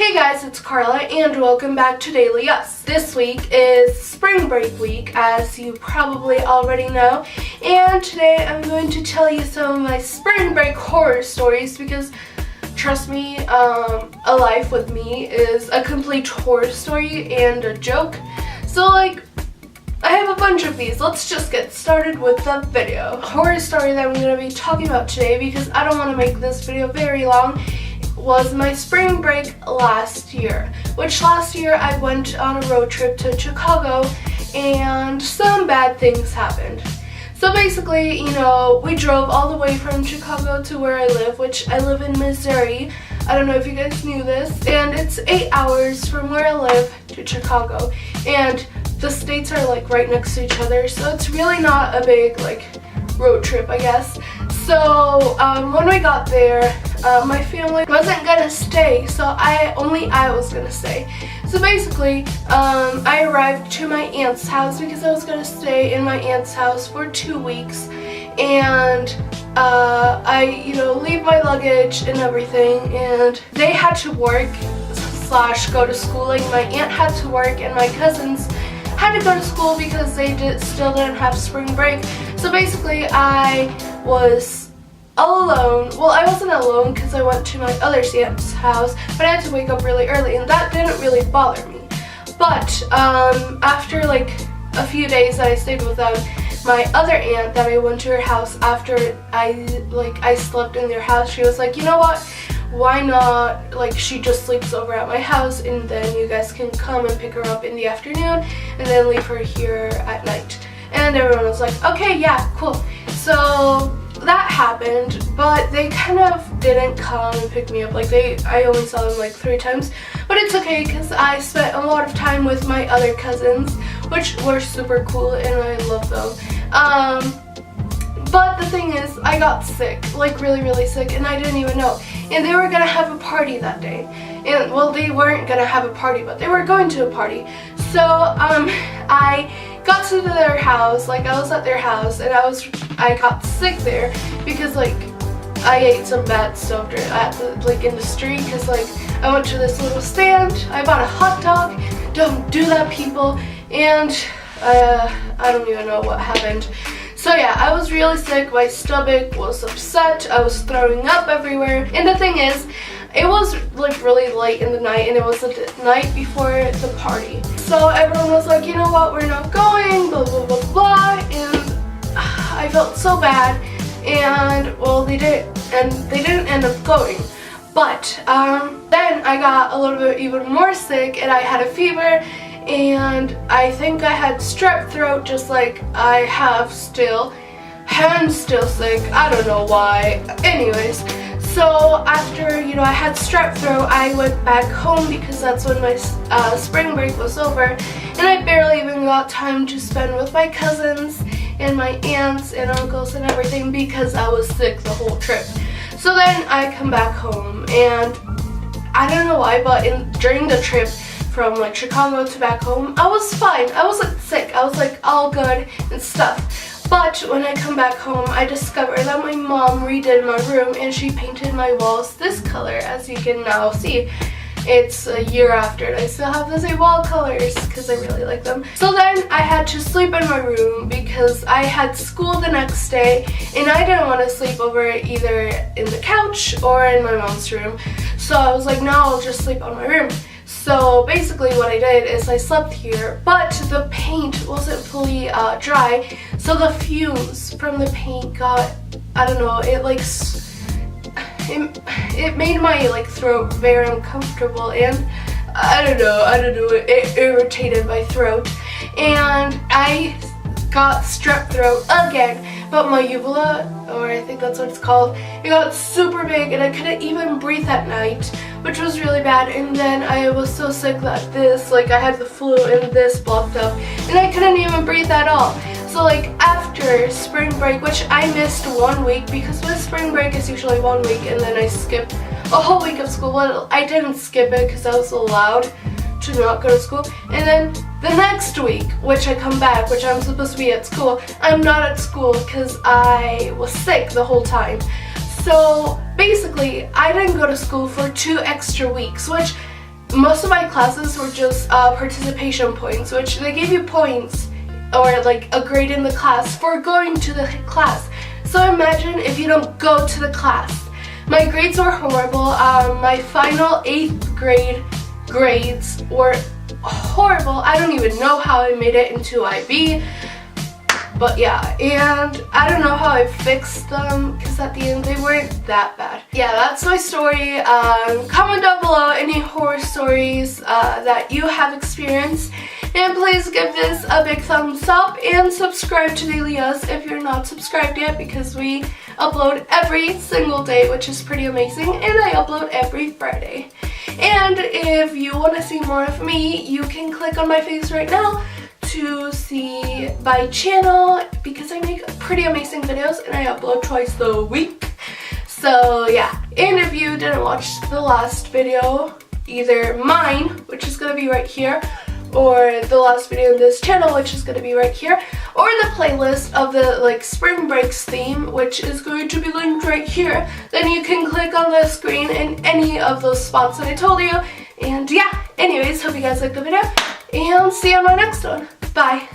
Hey guys, it's Karla and welcome back to Daily Yes. This week is spring break week, as you probably already know, and today I'm going to tell you some of my spring break horror stories because trust me, a life with me is a complete horror story and a joke. So I have a bunch of these. Let's just get started with the video. A horror story that I'm going to be talking about today, because I don't want to make this video very long, was my spring break last year. Which last year I went on a road trip to Chicago and some bad things happened. So basically, we drove all the way from Chicago to where I live, which I live in Missouri. I don't know if you guys knew this. And it's 8 hours from where I live to Chicago. And the states are right next to each other, so it's really not a big road trip, I guess. So when we got there, my family wasn't gonna stay, so I was gonna stay. So basically, I arrived to my aunt's house because I was gonna stay in my aunt's house for 2 weeks, and I leave my luggage and everything, and they had to work / go to school. My aunt had to work and my cousins had to go to school because they still didn't have spring break. So basically I was alone. Well, I wasn't alone because I went to my other aunt's house, but I had to wake up really early and that didn't really bother me. But after a few days that I stayed with them, my other aunt that I went to her house after I slept in their house, she was like, you know what? Why not, she just sleeps over at my house and then you guys can come and pick her up in the afternoon and then leave her here at night. And everyone was like, okay, yeah, cool. So that happened, but they kind of didn't come and pick me up. I only saw them 3 times, but it's okay because I spent a lot of time with my other cousins, which were super cool and I love them. But the thing is, I got sick, really, really sick, and I didn't even know. And they were gonna have a party that day. And, well, they weren't gonna have a party, but they were going to a party. So, I got to their house, I was at their house, and I got sick there because, I ate some bad stuff in the street because, I went to this little stand, I bought a hot dog. Don't do that, people. And, I don't even know what happened. So yeah, I was really sick, my stomach was upset, I was throwing up everywhere, and the thing is, it was really late in the night and it was the night before the party. So everyone was like, you know what, we're not going, blah blah blah blah, and I felt so bad, and well they didn't end up going. But then I got a little bit even more sick and I had a fever. And I think I had strep throat just like I have still. I'm still sick. I don't know why. Anyways, so after, I had strep throat, I went back home because that's when my spring break was over. And I barely even got time to spend with my cousins and my aunts and uncles and everything because I was sick the whole trip. So then I come back home and I don't know why, but during the trip, from Chicago to back home, I was fine. I wasn't sick. I was all good and stuff. But when I come back home, I discovered that my mom redid my room and she painted my walls this color, as you can now see. It's a year after and I still have the same wall colors because I really like them. So then I had to sleep in my room because I had school the next day and I didn't want to sleep over either in the couch or in my mom's room. So I was like, no, I'll just sleep on my room. So basically what I did is I slept here, but the paint wasn't fully dry, so the fumes from the paint got, I don't know, it made my throat very uncomfortable, and I don't know, it irritated my throat, and I got strep throat again. But my uvula, or I think that's what it's called, it got super big and I couldn't even breathe at night, which was really bad. And then I was so sick that I had the flu and this blocked up and I couldn't even breathe at all. So after spring break, which I missed 1 week because my spring break is usually 1 week and then I skipped a whole week of school. Well, I didn't skip it because I was allowed to not go to school. And then the next week, which I come back, which I'm supposed to be at school, I'm not at school because I was sick the whole time. So basically, I didn't go to school for 2 extra weeks, which most of my classes were just participation points, which they gave you points or like a grade in the class for going to the class. So imagine if you don't go to the class. My grades were horrible. My final 8th grade grades were horrible. I don't even know how I made it into IB. But yeah, and I don't know how I fixed them because at the end they weren't that bad. Yeah, that's my story. Comment down below any horror stories that you have experienced. And please give this a big thumbs up and subscribe to Daily Us if you're not subscribed yet, because we upload every single day, which is pretty amazing, and I upload every Friday. And if you want to see more of me, you can click on my face right now to see my channel, because I make pretty amazing videos and I upload twice a week. So yeah, and if you didn't watch the last video, either mine, which is going to be right here, or the last video in this channel, which is going to be right here, or the playlist of the spring breaks theme, which is going to be linked right here, then you can click on the screen in any of those spots that I told you. And yeah, anyways, hope you guys liked the video, and see you on my next one. Bye.